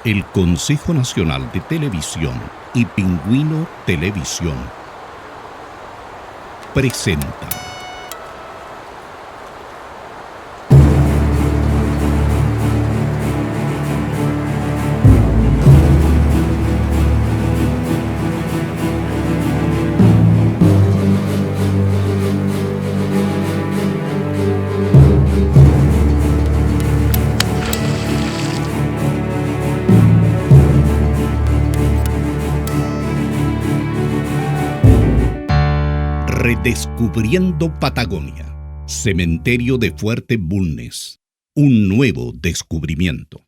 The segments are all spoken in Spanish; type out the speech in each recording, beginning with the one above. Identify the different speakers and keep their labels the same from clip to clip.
Speaker 1: El Consejo Nacional de Televisión y Pingüino Televisión presentan Redescubriendo Patagonia, Cementerio de Fuerte Bulnes, un nuevo descubrimiento.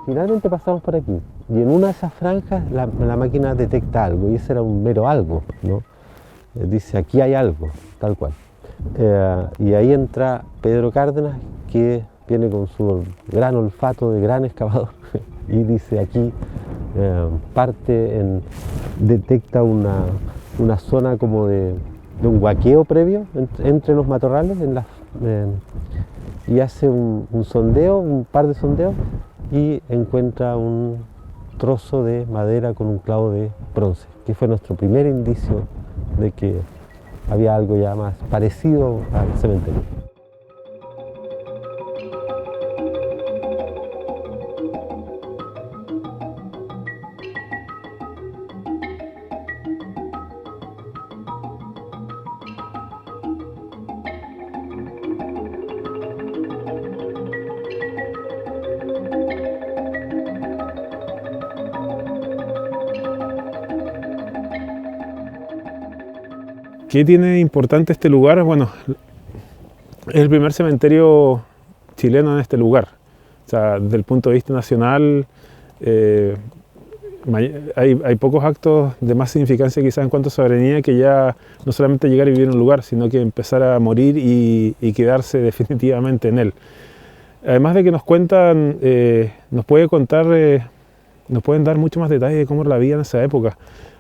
Speaker 2: Finalmente pasamos por aquí y en una de esas franjas la máquina detecta algo y ese era un mero algo, ¿no? Dice aquí hay algo, tal cual. Y ahí entra Pedro Cárdenas, que viene con su gran olfato de gran excavador y dice aquí detecta una zona como de un huaqueo previo entre los matorrales y hace un sondeo, un par de sondeos, y encuentra un trozo de madera con un clavo de bronce, que fue nuestro primer indicio de que había algo ya más parecido al cementerio.
Speaker 3: ¿Qué tiene importante este lugar? Bueno, es el primer cementerio chileno en este lugar. O sea, desde el punto de vista nacional, hay pocos actos de más significancia quizás en cuanto a soberanía que ya no solamente llegar y vivir en un lugar, sino que empezar a morir y quedarse definitivamente en él. Además de que nos cuentan, nos pueden dar mucho más detalles de cómo era la vida en esa época.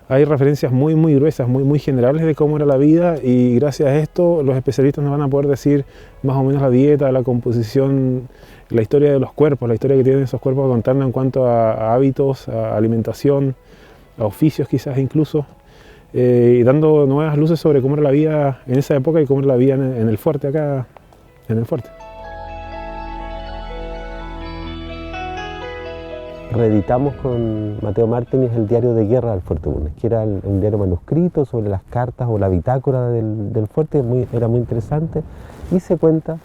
Speaker 3: Hay referencias muy gruesas, muy generales de cómo era la vida, y gracias a esto los especialistas nos van a poder decir más o menos la dieta, la composición, la historia de los cuerpos, la historia que tienen esos cuerpos contando en cuanto a hábitos, a alimentación, a oficios quizás incluso, y dando nuevas luces sobre cómo era la vida en esa época y cómo era la vida en el fuerte acá, en el fuerte.
Speaker 2: Reeditamos con Mateo Martínez el diario de guerra del Fuerte Bulnes, que era un diario manuscrito sobre las cartas o la bitácora del fuerte, era muy interesante, y se cuenta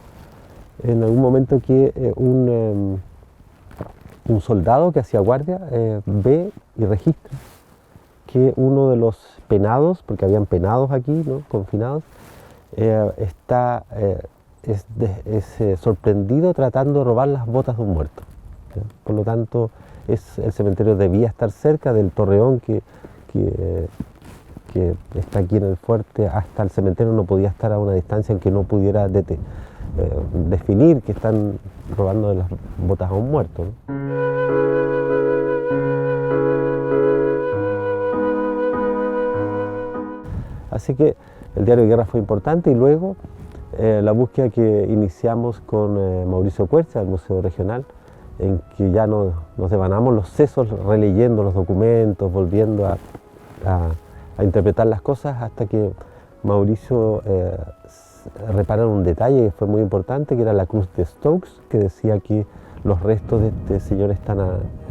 Speaker 2: en algún momento que un soldado que hacía guardia ve y registra que uno de los penados, porque habían penados aquí, ¿no?, confinados, es sorprendido tratando de robar las botas de un muerto. Por lo tanto, el cementerio debía estar cerca del torreón que está aquí en el fuerte. Hasta el cementerio no podía estar a una distancia en que no pudiera definir que están robando de las botas a un muerto, ¿no? Así que el diario de guerra fue importante, y luego la búsqueda que iniciamos con Mauricio Cuercia del Museo Regional, en que ya nos devanamos los sesos releyendo los documentos, volviendo a interpretar las cosas, hasta que Mauricio repara en un detalle que fue muy importante, que era la cruz de Stokes, que decía que los restos de este señor están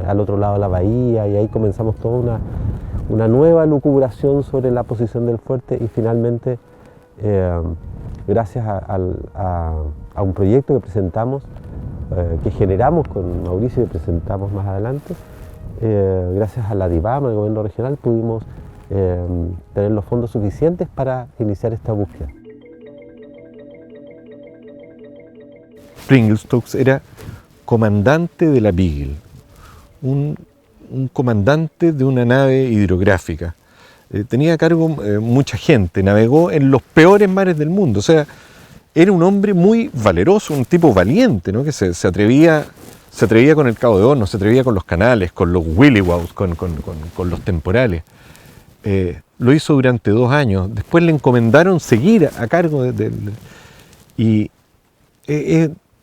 Speaker 2: al otro lado de la bahía, y ahí comenzamos toda una nueva lucubración sobre la posición del fuerte, y finalmente, gracias a un proyecto que presentamos, que generamos con Mauricio y presentamos más adelante, gracias a la DIVAM, al gobierno regional, pudimos tener los fondos suficientes para iniciar esta búsqueda.
Speaker 4: Pringle Stokes era comandante de la Beagle, un un comandante de una nave hidrográfica. Tenía a cargo mucha gente, navegó en los peores mares del mundo. O sea, era un hombre muy valeroso, un tipo valiente, ¿no? Que se atrevía con el Cabo de Hornos, se atrevía con los canales, con los willywows, con los temporales. Lo hizo durante 2 años. Después le encomendaron seguir a cargo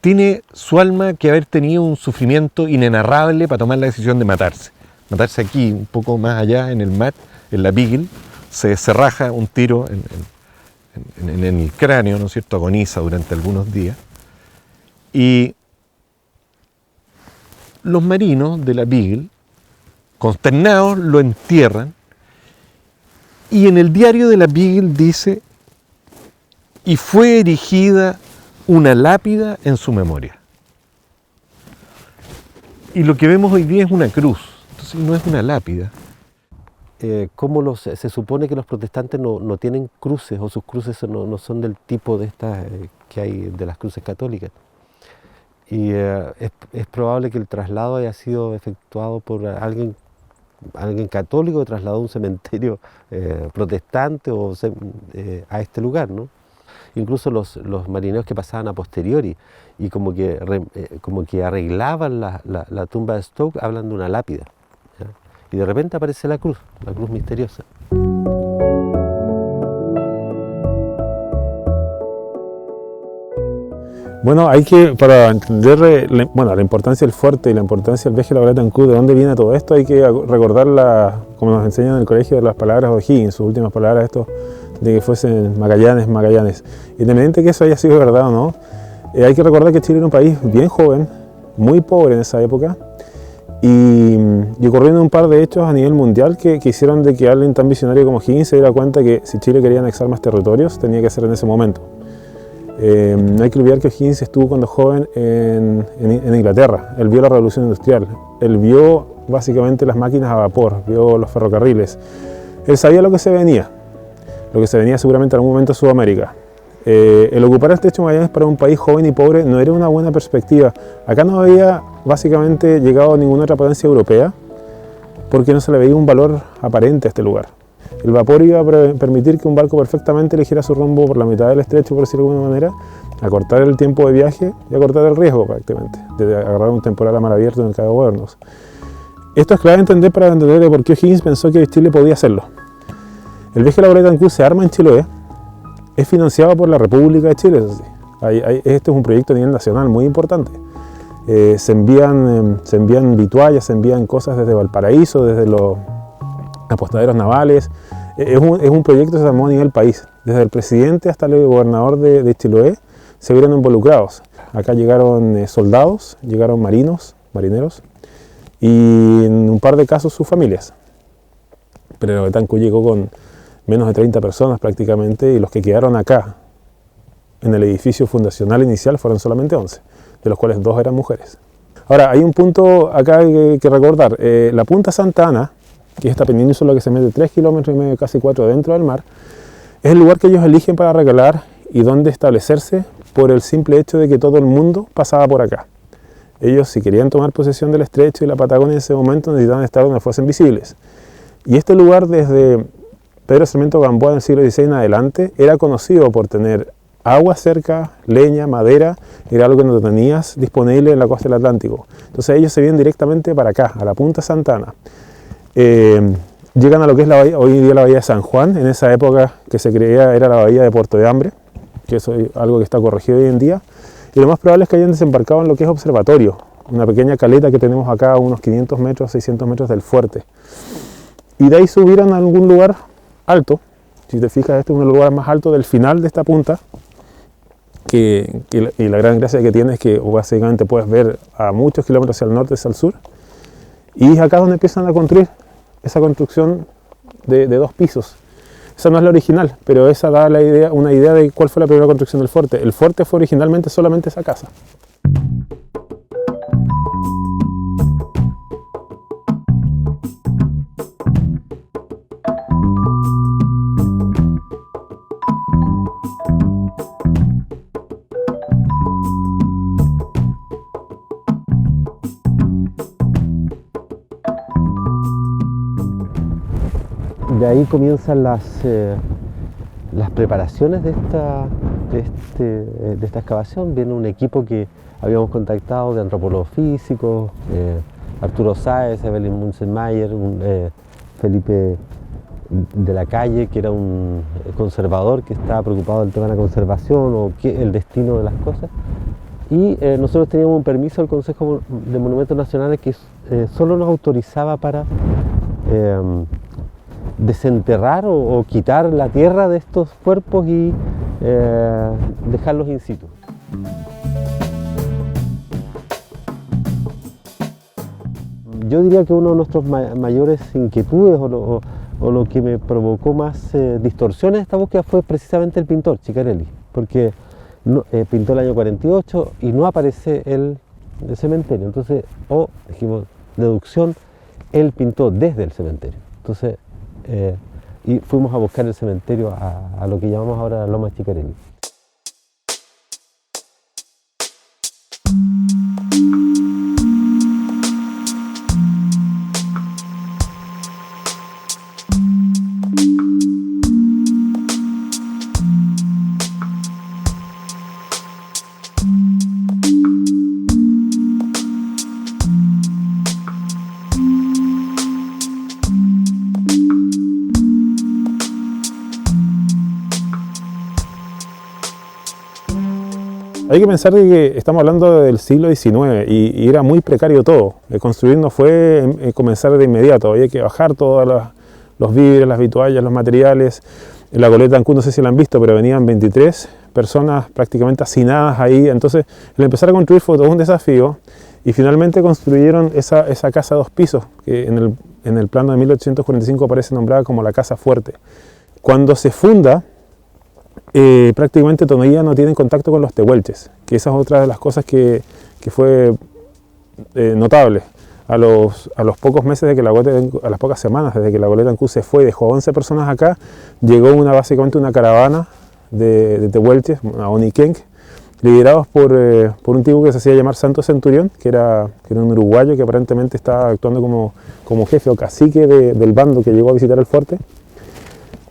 Speaker 4: tiene su alma que haber tenido un sufrimiento inenarrable para tomar la decisión de matarse. Matarse aquí, un poco más allá en el mar, en la Beagle, se raja un tiro en el cráneo, ¿no es cierto? Agoniza durante algunos días. Y los marinos de la Beagle, consternados, lo entierran. Y en el diario de la Beagle dice: y fue erigida una lápida en su memoria. Y lo que vemos hoy día es una cruz, entonces no es una lápida.
Speaker 2: ¿Cómo se supone que los protestantes no tienen cruces, o sus cruces no son del tipo de estas que hay de las cruces católicas? Y es probable que el traslado haya sido efectuado por alguien católico que trasladó un cementerio protestante a este lugar, ¿no? Incluso los marineros que pasaban a posteriori y como que arreglaban la tumba de Stoke, hablan de una lápida, ¿ya? Y de repente aparece la cruz misteriosa.
Speaker 3: Bueno, para entender la importancia del fuerte y la importancia del viaje de la Betancourt, de dónde viene todo esto, hay que recordar, como nos enseñan en el colegio, las palabras de O'Higgins, sus últimas palabras, de que fuesen Magallanes. Independiente de que eso haya sido verdad o no, hay que recordar que Chile era un país bien joven, muy pobre en esa época, y ocurrieron un par de hechos a nivel mundial que hicieron de que alguien tan visionario como O'Higgins se diera cuenta que si Chile quería anexar más territorios, tenía que ser en ese momento. No hay que olvidar que O'Higgins estuvo cuando joven en Inglaterra. Él vio la revolución industrial, él vio básicamente las máquinas a vapor, vio los ferrocarriles. Él sabía lo que se venía seguramente en algún momento a Sudamérica. El ocupar el estrecho de Magallanes para un país joven y pobre no era una buena perspectiva. Acá no había básicamente llegado ninguna otra potencia europea porque no se le veía un valor aparente a este lugar. El vapor iba a permitir que un barco perfectamente eligiera su rumbo por la mitad del estrecho, por decirlo de alguna manera, acortar el tiempo de viaje y acortar el riesgo prácticamente, de agarrar un temporal a mar abierto en el Cabo de Hornos. Esto es clave entender para entender de por qué O'Higgins pensó que Chile podía hacerlo. El viaje a la Betancourt se arma en Chiloé, es financiado por la República de Chile, eso sí. Este es un proyecto a nivel nacional muy importante. Se envían vituallas, se envían cosas desde Valparaíso, desde los apostaderos navales. Es un proyecto que se armó a nivel país. Desde el presidente hasta el gobernador de Chiloé se vieron involucrados. Acá llegaron soldados, llegaron marineros y en un par de casos sus familias. Pero Betancourt llegó con menos de 30 personas prácticamente, y los que quedaron acá en el edificio fundacional inicial fueron solamente 11, de los cuales 2 eran mujeres. Ahora, hay un punto acá que recordar. La Punta Santa Ana, que es esta península que se mete 3,5 kilómetros, casi 4 dentro del mar, es el lugar que ellos eligen para recalar y donde establecerse por el simple hecho de que todo el mundo pasaba por acá. Ellos, si querían tomar posesión del estrecho y la Patagonia en ese momento, necesitaban estar donde fuesen visibles. Y este lugar, desde Pedro Sarmiento Gamboa en el siglo XVI en adelante, era conocido por tener agua cerca, leña, madera, era algo que no tenías disponible en la costa del Atlántico. Entonces ellos se vienen directamente para acá, a la Punta Santa Ana. Llegan a lo que es la bahía, hoy en día la bahía de San Juan. En esa época que se creía era la bahía de Puerto de Hambre, que eso es algo que está corregido hoy en día. Y lo más probable es que hayan desembarcado en lo que es Observatorio, una pequeña caleta que tenemos acá a unos 500 metros, 600 metros del fuerte. Y de ahí subieron a algún lugar alto. Si te fijas, este es uno de los lugares más altos del final de esta punta, y la gran gracia que tiene es que básicamente puedes ver a muchos kilómetros hacia el norte, hacia el sur, y es acá donde empiezan a construir esa construcción de 2 pisos. Esa no es la original, pero esa da una idea de cuál fue la primera construcción del fuerte. El fuerte fue originalmente solamente esa casa.
Speaker 2: de ahí comienzan las preparaciones de esta excavación. Viene un equipo que habíamos contactado de antropólogos físicos, Arturo Sáez, Evelyn Munzenmayer, Felipe de la Calle, que era un conservador que estaba preocupado del tema de la conservación o el destino de las cosas. Y nosotros teníamos un permiso del Consejo de Monumentos Nacionales que solo nos autorizaba para desenterrar o quitar la tierra de estos cuerpos y dejarlos in situ. Yo diría que uno de nuestros mayores inquietudes o lo que me provocó más distorsiones de esta búsqueda fue precisamente el pintor, Ciccarelli, porque pintó el año 48 y no aparece el cementerio. Entonces, dijimos, deducción, él pintó desde el cementerio. Entonces, y fuimos a buscar el cementerio a lo que llamamos ahora Loma Ciccarelli.
Speaker 3: Hay que pensar que estamos hablando del siglo XIX y era muy precario todo. Construir no fue comenzar de inmediato, había que bajar todos los víveres, las vituallas, los materiales. En la goleta Ancud, no sé si la han visto, pero venían 23 personas prácticamente hacinadas ahí. Entonces, el empezar a construir fue todo un desafío y finalmente construyeron esa casa de 2 pisos, que en el plano de 1845 aparece nombrada como la Casa Fuerte. Cuando se funda, prácticamente todavía no tienen contacto con los tehuelches, que esa es otra de las cosas que fue notable. A los pocos meses de que a las pocas semanas desde que la goleta Ancud se fue y dejó 11 personas acá, llegó básicamente una caravana de tehuelches, a Oniquenque, liderados por un tipo que se hacía llamar Santo Centurión, que era un uruguayo que aparentemente estaba actuando como jefe o cacique del bando que llegó a visitar el fuerte.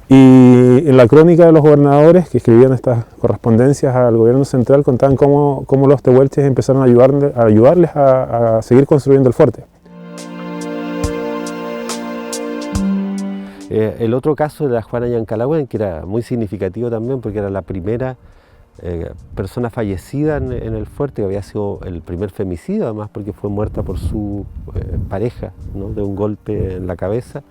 Speaker 3: Y en la crónica de los gobernadores que escribían estas correspondencias al gobierno central contaban cómo los tehuelches empezaron a ayudarles a seguir construyendo el fuerte.
Speaker 2: El otro caso de la Juana Yancalahuen, que era muy significativo también porque era la primera persona fallecida en el fuerte, que había sido el primer femicidio además porque fue muerta por su pareja, ¿no?, de un golpe en la cabeza.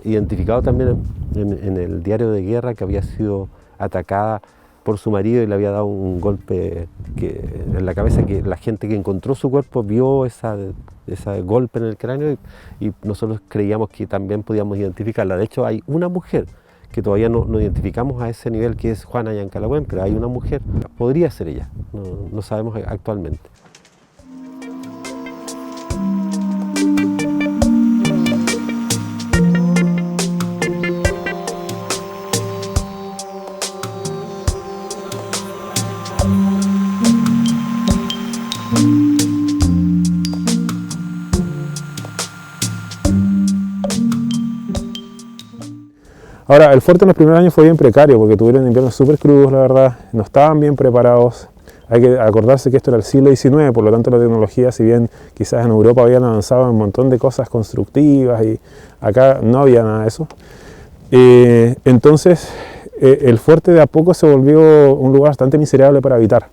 Speaker 2: Identificado también en el diario de guerra que había sido atacada por su marido y le había dado un golpe en la cabeza, que la gente que encontró su cuerpo vio ese golpe en el cráneo y nosotros creíamos que también podíamos identificarla. De hecho, hay una mujer que todavía no identificamos a ese nivel, que es Juana Yancalahuen, pero hay una mujer, podría ser ella, no sabemos actualmente.
Speaker 3: Ahora, el fuerte en los primeros años fue bien precario porque tuvieron inviernos súper crudos, la verdad, no estaban bien preparados. Hay que acordarse que esto era el siglo XIX, por lo tanto la tecnología, si bien quizás en Europa habían avanzado en un montón de cosas constructivas y acá no había nada de eso. Entonces, el fuerte de a poco se volvió un lugar bastante miserable para habitar.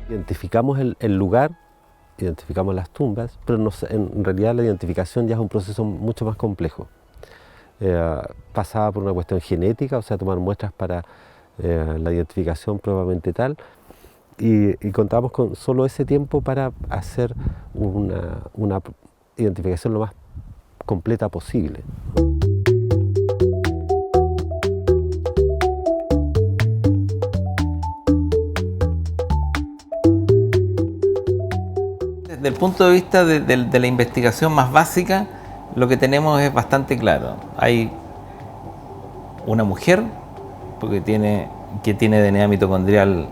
Speaker 2: Identificamos el lugar, identificamos las tumbas, pero en realidad la identificación ya es un proceso mucho más complejo. Pasaba por una cuestión genética, o sea, tomar muestras para la identificación probablemente tal, y contamos con solo ese tiempo para hacer una identificación lo más completa posible.
Speaker 5: Desde el punto de vista de la investigación más básica, lo que tenemos es bastante claro. Hay una mujer, porque tiene que tiene DNA mitocondrial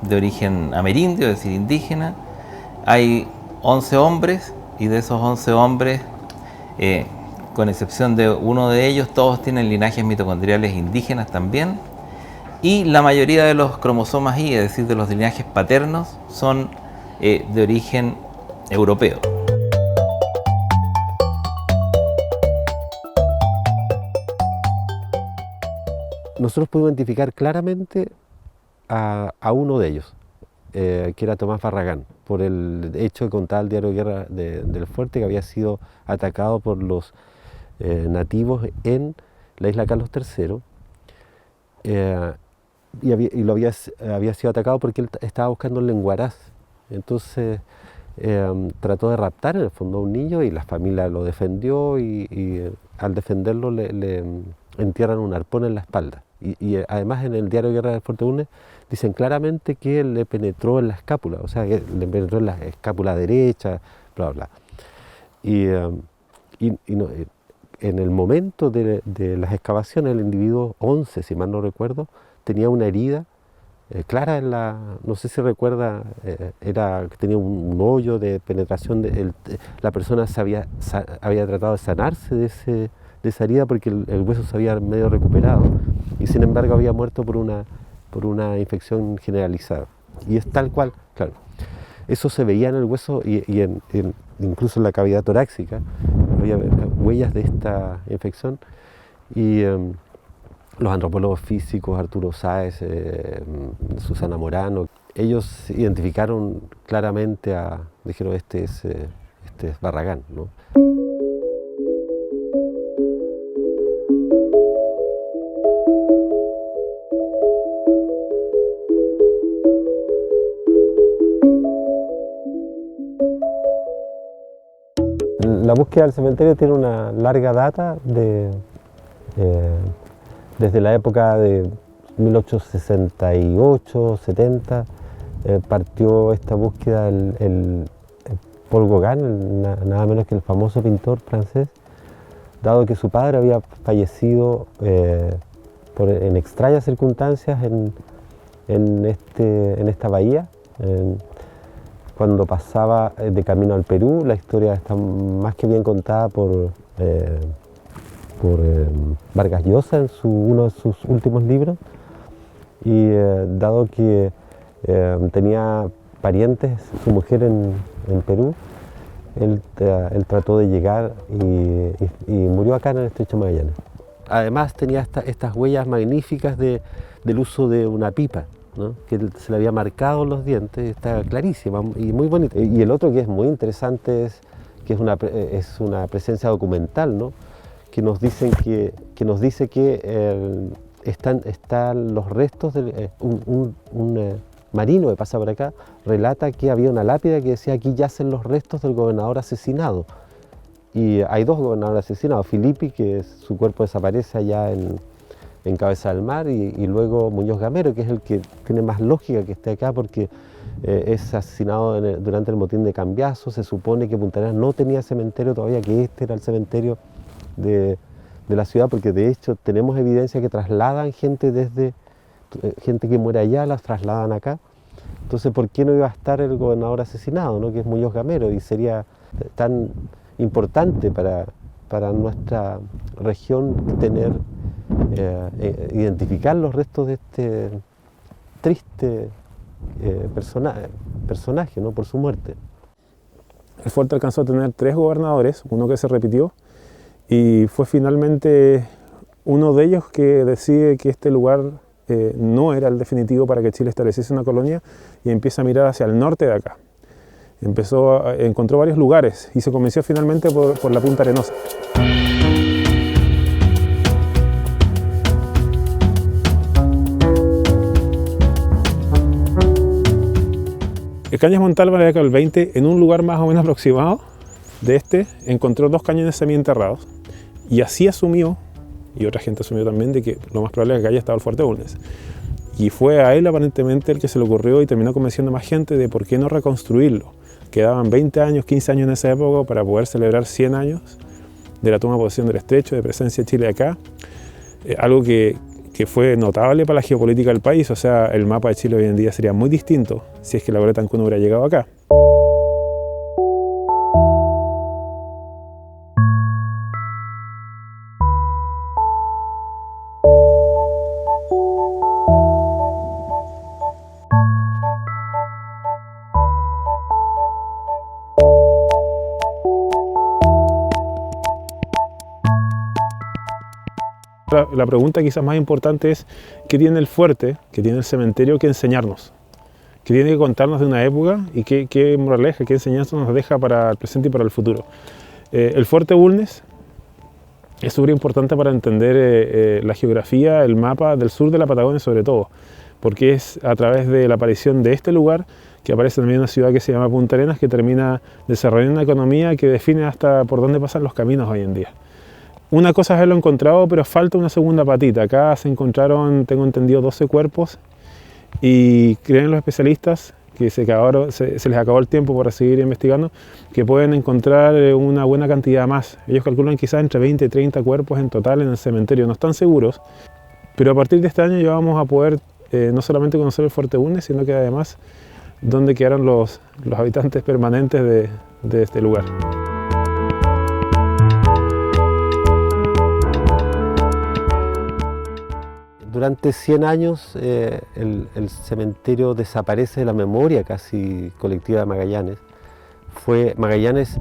Speaker 5: de origen amerindio, es decir, indígena. Hay 11 hombres, y de esos 11 hombres, con excepción de uno de ellos, todos tienen linajes mitocondriales indígenas también. Y la mayoría de los cromosomas Y, es decir, de los linajes paternos, son de origen europeo.
Speaker 2: Nosotros pudimos identificar claramente a uno de ellos, que era Tomás Barragán, por el hecho de contar el diario Guerra del Fuerte, que había sido atacado por los nativos en la isla Carlos III, había sido atacado porque él estaba buscando el lenguaraz. Entonces trató de raptar en el fondo a un niño y la familia lo defendió, y al defenderlo le entierran un arpón en la espalda. Y además en el diario Guerra del Fuerte Bulnes dicen claramente que le penetró en la escápula, o sea, que le penetró en la escápula derecha, bla, bla. En el momento de las excavaciones, el individuo 11, si mal no recuerdo, tenía una herida clara en la, no sé si recuerda, era que tenía un hoyo de penetración, la persona había tratado de sanarse de esa herida porque el hueso se había medio recuperado, y sin embargo había muerto por una infección generalizada. Y es tal cual, claro. Eso se veía en el hueso y incluso en la cavidad torácica, había huellas de esta infección. Y los antropólogos físicos, Arturo Sáez, Susana Morano, ellos identificaron claramente dijeron, este es Barragán, ¿no? La búsqueda del cementerio tiene una larga data desde la época de 1868, 70, partió esta búsqueda el Paul Gauguin, nada menos que el famoso pintor francés, dado que su padre había fallecido en extrañas circunstancias en esta bahía. Cuando pasaba de camino al Perú, la historia está más que bien contada por Vargas Llosa en uno de sus últimos libros, y dado que tenía parientes, su mujer en Perú, él trató de llegar y murió acá en el Estrecho de Magallanes. Además tenía estas huellas magníficas del uso de una pipa, ¿no? Que se le había marcado los dientes, está clarísima y muy bonita. Y el otro que es muy interesante es una presencia documental, ¿no? Que nos dice que están los restos de un marino que pasa por acá, relata que había una lápida que decía: aquí yacen los restos del gobernador asesinado. Y hay dos gobernadores asesinados, Filippi, que su cuerpo desaparece allá en Cabeza del Mar, y luego Muñoz Gamero, que es el que tiene más lógica que esté acá, porque es asesinado durante el motín de Cambiaso. Se supone que Punta Arenas no tenía cementerio todavía, que este era el cementerio de la ciudad, porque de hecho tenemos evidencia que trasladan gente gente que muere allá, las trasladan acá. Entonces, ¿por qué no iba a estar el gobernador asesinado, ¿no? Que es Muñoz Gamero, y sería tan importante para nuestra región identificar los restos de este triste personaje, ¿no? Por su muerte.
Speaker 3: El fuerte alcanzó a tener 3 gobernadores, uno que se repitió, y fue finalmente uno de ellos que decide que este lugar no era el definitivo para que Chile estableciese una colonia, y empieza a mirar hacia el norte de acá. Encontró varios lugares y se convenció finalmente por la Punta Arenosa. El Cañas Montalva en la década del 20, en un lugar más o menos aproximado de encontró 2 cañones semienterrados, y así asumió, y otra gente asumió también, de que lo más probable es que haya estado el Fuerte Bulnes. Y fue a él aparentemente el que se le ocurrió, y terminó convenciendo a más gente de por qué no reconstruirlo. Quedaban 20 años, 15 años en esa época para poder celebrar 100 años de la toma de posesión del Estrecho, de presencia de Chile acá. Algo que que fue notable para la geopolítica del país. O sea, el mapa de Chile hoy en día sería muy distinto si es que la Goleta Ancud no hubiera llegado acá. La pregunta quizás más importante es ¿qué tiene el fuerte, qué tiene el cementerio que enseñarnos? ¿Qué tiene que contarnos de una época y qué moraleja, qué enseñanza nos deja para el presente y para el futuro? El fuerte Bulnes es súper importante para entender la geografía, el mapa del sur de la Patagonia sobre todo, porque es a través de la aparición de este lugar que aparece también una ciudad que se llama Punta Arenas, que termina desarrollando una economía que define hasta por dónde pasan los caminos hoy en día. Una cosa es haberlo encontrado, pero falta una segunda patita. Acá se encontraron, tengo entendido, 12 cuerpos y creen los especialistas que se les acabó el tiempo para seguir investigando, que pueden encontrar una buena cantidad más. Ellos calculan quizás entre 20 y 30 cuerpos en total en el cementerio. No están seguros, pero a partir de este año ya vamos a poder no solamente conocer el Fuerte Bulnes, sino que además dónde quedaron los habitantes permanentes de este lugar.
Speaker 2: Durante 100 años el cementerio desaparece de la memoria casi colectiva de Magallanes. Magallanes,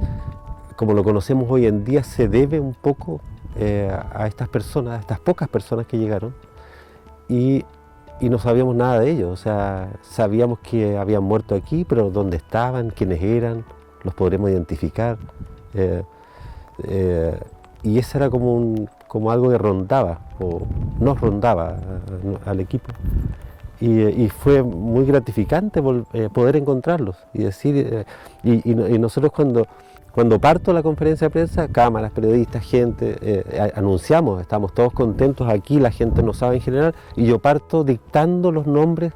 Speaker 2: como lo conocemos hoy en día, se debe un poco a estas personas, a estas pocas personas que llegaron y no sabíamos nada de ellos. O sea, sabíamos que habían muerto aquí, pero dónde estaban, quiénes eran, los podremos identificar. Y eso era como algo que rondaba, o nos rondaba al equipo. Y fue muy gratificante poder encontrarlos y decir, y nosotros cuando parto la conferencia de prensa, cámaras, periodistas, gente, anunciamos, estamos todos contentos aquí, la gente no sabe en general, y yo parto dictando los nombres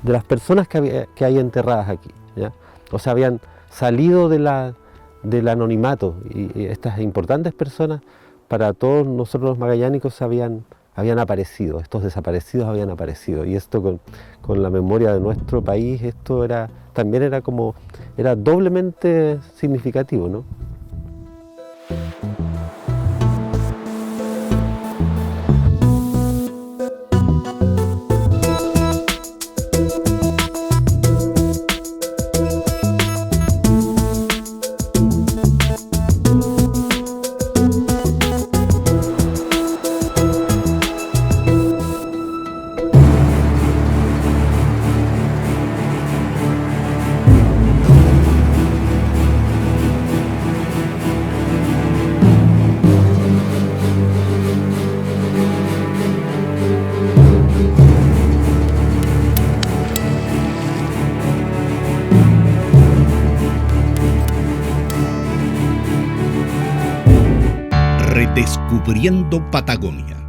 Speaker 2: de las personas que hay enterradas aquí, ¿ya? O sea, habían salido del anonimato y estas importantes personas, para todos nosotros los magallánicos habían aparecido, estos desaparecidos habían aparecido, y esto con la memoria de nuestro país, esto también era doblemente significativo, ¿no?
Speaker 1: Redescubriendo Patagonia.